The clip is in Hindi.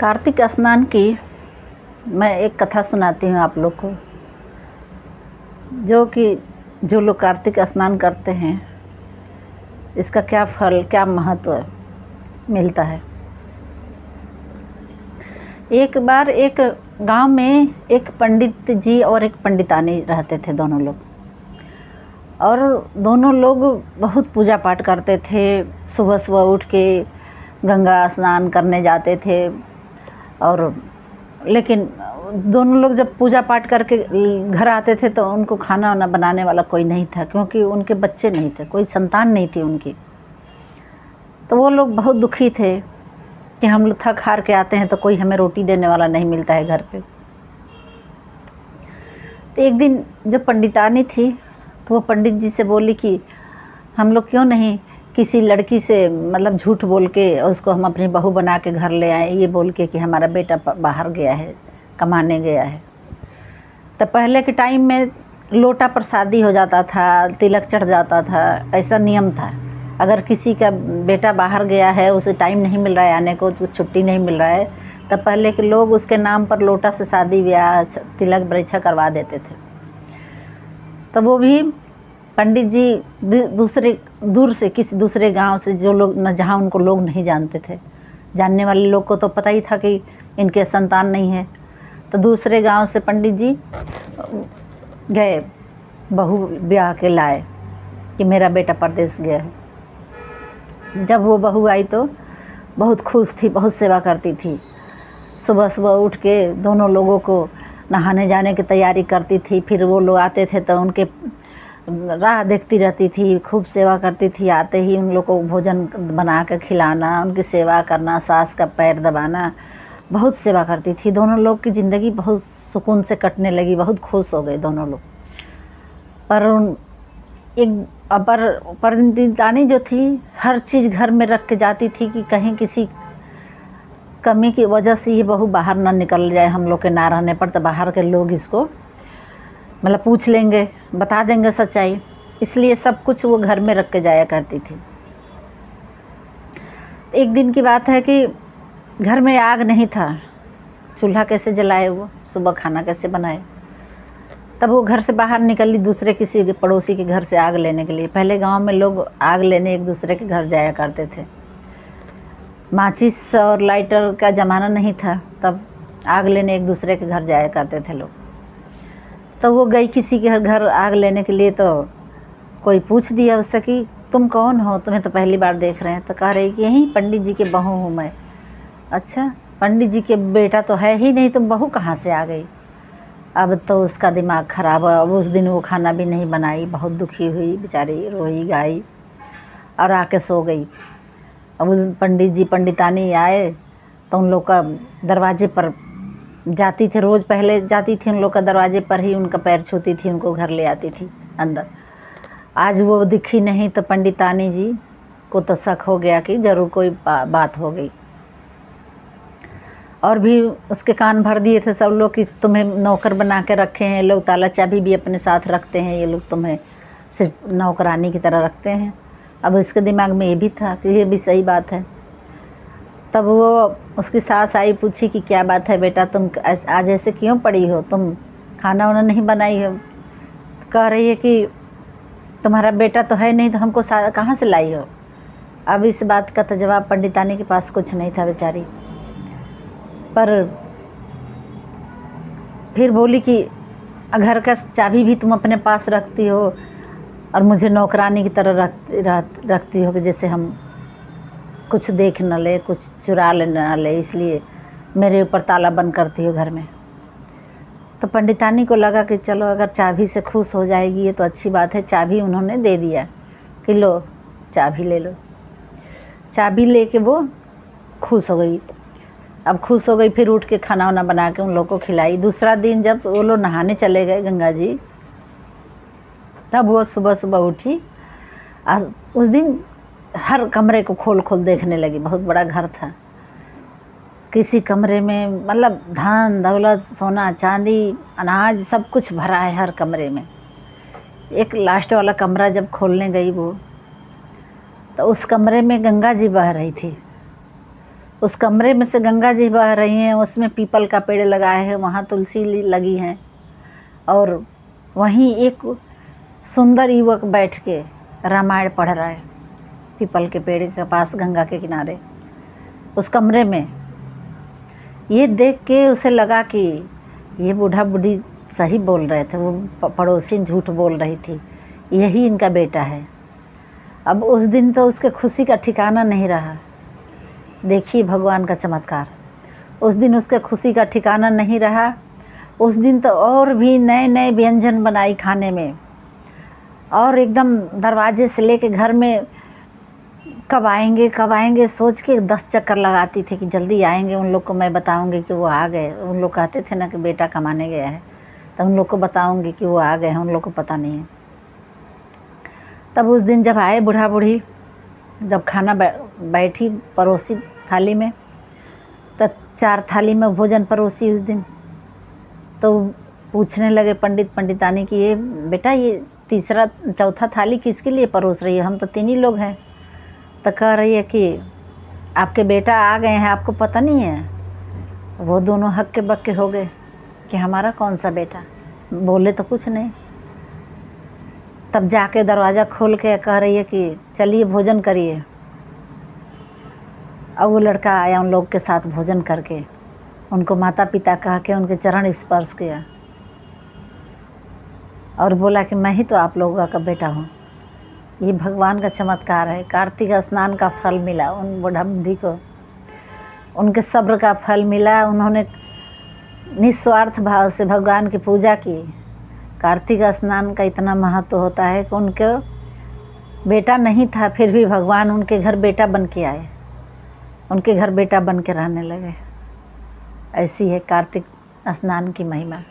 कार्तिक स्नान की मैं एक कथा सुनाती हूँ आप लोग को। जो लोग कार्तिक स्नान करते हैं इसका क्या फल, क्या महत्व मिलता है। एक बार एक गांव में एक पंडित जी और एक पंडितानी रहते थे दोनों लोग, और दोनों लोग बहुत पूजा पाठ करते थे। सुबह सुबह उठ के गंगा स्नान करने जाते थे। और लेकिन दोनों लोग जब पूजा पाठ करके घर आते थे तो उनको खाना वाना बनाने वाला कोई नहीं था, क्योंकि उनके बच्चे नहीं थे, कोई संतान नहीं थी उनकी। तो वो लोग बहुत दुखी थे कि हम लोग थक हार के आते हैं तो कोई हमें रोटी देने वाला नहीं मिलता है घर पे। तो एक दिन जब पंडितानी थी तो वो पंडित जी से बोली कि हम लोग क्यों नहीं किसी लड़की से मतलब झूठ बोल के उसको हम अपनी बहू बना के घर ले आए, ये बोल के कि हमारा बेटा बाहर गया है, कमाने गया है। तो पहले के टाइम में लोटा पर शादी हो जाता था, तिलक चढ़ जाता था, ऐसा नियम था। अगर किसी का बेटा बाहर गया है, उसे टाइम नहीं मिल रहा है आने को, छुट्टी नहीं मिल रहा है, तब पहले के लोग उसके नाम पर लोटा से शादी ब्याह तिलक परीक्षा करवा देते थे। तो वो भी पंडित जी दूर से किसी दूसरे गांव से, जो लोग न जहाँ उनको लोग नहीं जानते थे, जानने वाले लोग को तो पता ही था कि इनके संतान नहीं है, तो दूसरे गांव से पंडित जी गए, बहू ब्याह के लाए कि मेरा बेटा परदेश गया है। जब वो बहू आई तो बहुत खुश थी, बहुत सेवा करती थी। सुबह सुबह उठ के दोनों लोगों को नहाने जाने की तैयारी करती थी। फिर वो लोग आते थे तो उनके राह देखती रहती थी, खूब सेवा करती थी। आते ही उन लोग को भोजन बना कर खिलाना, उनकी सेवा करना, सास का पैर दबाना, बहुत सेवा करती थी। दोनों लोग की ज़िंदगी बहुत सुकून से कटने लगी, बहुत खुश हो गए दोनों लोग। पर पंडितानी जो थी हर चीज़ घर में रख के जाती थी कि कहीं किसी कमी की वजह से ये बहू बाहर ना निकल जाए, हम लोग के ना रहने पर, तो बाहर के लोग इसको मतलब पूछ लेंगे, बता देंगे सच्चाई, इसलिए सब कुछ वो घर में रख के जाया करती थी। एक दिन की बात है कि घर में आग नहीं था, चूल्हा कैसे जलाए, वो सुबह खाना कैसे बनाए। तब वो घर से बाहर निकली दूसरे किसी पड़ोसी के घर से आग लेने के लिए। पहले गांव में लोग आग लेने एक दूसरे के घर जाया करते थे, माचिस और लाइटर का ज़माना नहीं था, तब आग लेने एक दूसरे के घर जाया करते थे लोग। तो वो गई किसी के घर आग लेने के लिए, तो कोई पूछ दिया उससे कि तुम कौन हो, तुम्हें तो पहली बार देख रहे हैं। तो कह रही कि यही पंडित जी के बहू हूँ मैं। अच्छा, पंडित जी के बेटा तो है ही नहीं, तुम बहू कहाँ से आ गई। अब तो उसका दिमाग ख़राब है। अब उस दिन वो खाना भी नहीं बनाई, बहुत दुखी हुई बेचारी, रोई गाई और आके सो गई। अब पंडित जी पंडितानी आए तो उन लोग का दरवाजे पर जाती थी, रोज़ पहले जाती थी उन लोग का दरवाजे पर ही उनका पैर छूती थी, उनको घर ले आती थी अंदर। आज वो दिखी नहीं तो पंडितानी जी को तो शक हो गया कि ज़रूर कोई बात हो गई। और भी उसके कान भर दिए थे सब लोग कि तुम्हें नौकर बना के रखे हैं लोग, ताला चाबी भी अपने साथ रखते हैं ये लोग, तुम्हें सिर्फ नौकरानी की तरह रखते हैं। अब इसके दिमाग में ये भी था कि ये भी सही बात है। तब वो उसकी सास आई, पूछी कि क्या बात है बेटा, तुम आज ऐसे क्यों पड़ी हो, तुम खाना वाना नहीं बनाई हो। कह रही है कि तुम्हारा बेटा तो है नहीं, तो हमको कहाँ से लाई हो। अब इस बात का तो जवाब पंडितानी के पास कुछ नहीं था बेचारी। पर फिर बोली कि घर का चाबी भी तुम अपने पास रखती हो और मुझे नौकरानी की तरह रखती हो कि जैसे हम कुछ देख न ले, कुछ चुरा ले न ले, इसलिए मेरे ऊपर ताला बंद करती हो घर में। तो पंडितानी को लगा कि चलो अगर चाबी से खुश हो जाएगी ये तो अच्छी बात है। चाबी उन्होंने दे दिया कि लो चाबी ले लो। चाबी लेके वो खुश हो गई। अब खुश हो गई, फिर उठ के खाना वाना बना के उन लोग को खिलाई। दूसरा दिन जब वो लोग नहाने चले गए गंगा जी, तब वो सुबह सुबह उठी। आज उस दिन हर कमरे को खोल खोल देखने लगी। बहुत बड़ा घर था, किसी कमरे में मतलब धन दौलत, सोना चांदी, अनाज सब कुछ भरा है हर कमरे में। एक लास्ट वाला कमरा जब खोलने गई वो, तो उस कमरे में गंगा जी बह रही थी। उस कमरे में से गंगा जी बह रही हैं, उसमें पीपल का पेड़ लगाए हैं, वहाँ तुलसी लगी हैं, और वहीं एक सुंदर युवक बैठ के रामायण पढ़ रहा है पीपल के पेड़ के पास गंगा के किनारे उस कमरे में। ये देख के उसे लगा कि ये बूढ़ा बूढ़ी सही बोल रहे थे, वो पड़ोसी झूठ बोल रही थी, यही इनका बेटा है। अब उस दिन तो उसके खुशी का ठिकाना नहीं रहा। देखिए भगवान का चमत्कार, उस दिन उसके खुशी का ठिकाना नहीं रहा। उस दिन तो और भी नए नए व्यंजन बनाई खाने में, और एकदम दरवाजे से लेके घर में कब आएंगे सोच के 10 चक्कर लगाती थी कि जल्दी आएंगे, उन लोग को मैं बताऊंगी कि वो आ गए। उन लोग कहते थे ना कि बेटा कमाने गया है, तो उन लोग को बताऊंगी कि वो आ गए हैं, उन लोग को पता नहीं है। तब उस दिन जब आए बूढ़ा बूढ़ी, जब खाना बैठी परोसी थाली में, तब 4 थाली में भोजन परोसी उस दिन। तो पूछने लगे पंडित पंडितानी कि ये बेटा ये तीसरा चौथा थाली किसके लिए परोस रही है, हम तो 3 ही लोग हैं। तो कह रही है कि आपके बेटा आ गए हैं, आपको पता नहीं है। वो दोनों हक्के बक्के हो गए कि हमारा कौन सा बेटा, बोले तो कुछ नहीं। तब जाके दरवाज़ा खोल के कह रही है कि चलिए भोजन करिए। और वो लड़का आया उन लोग के साथ भोजन करके, उनको माता पिता कह के उनके चरण स्पर्श किया और बोला कि मैं ही तो आप लोगों का बेटा हूँ। ये भगवान का चमत्कार है। कार्तिक स्नान का फल मिला उन बूढ़ा बूढ़ी को, उनके सब्र का फल मिला। उन्होंने निस्वार्थ भाव से भगवान की पूजा की। कार्तिक स्नान का इतना महत्व होता है कि उनके बेटा नहीं था, फिर भी भगवान उनके घर बेटा बन के आए, उनके घर बेटा बन के रहने लगे। ऐसी है कार्तिक स्नान की महिमा।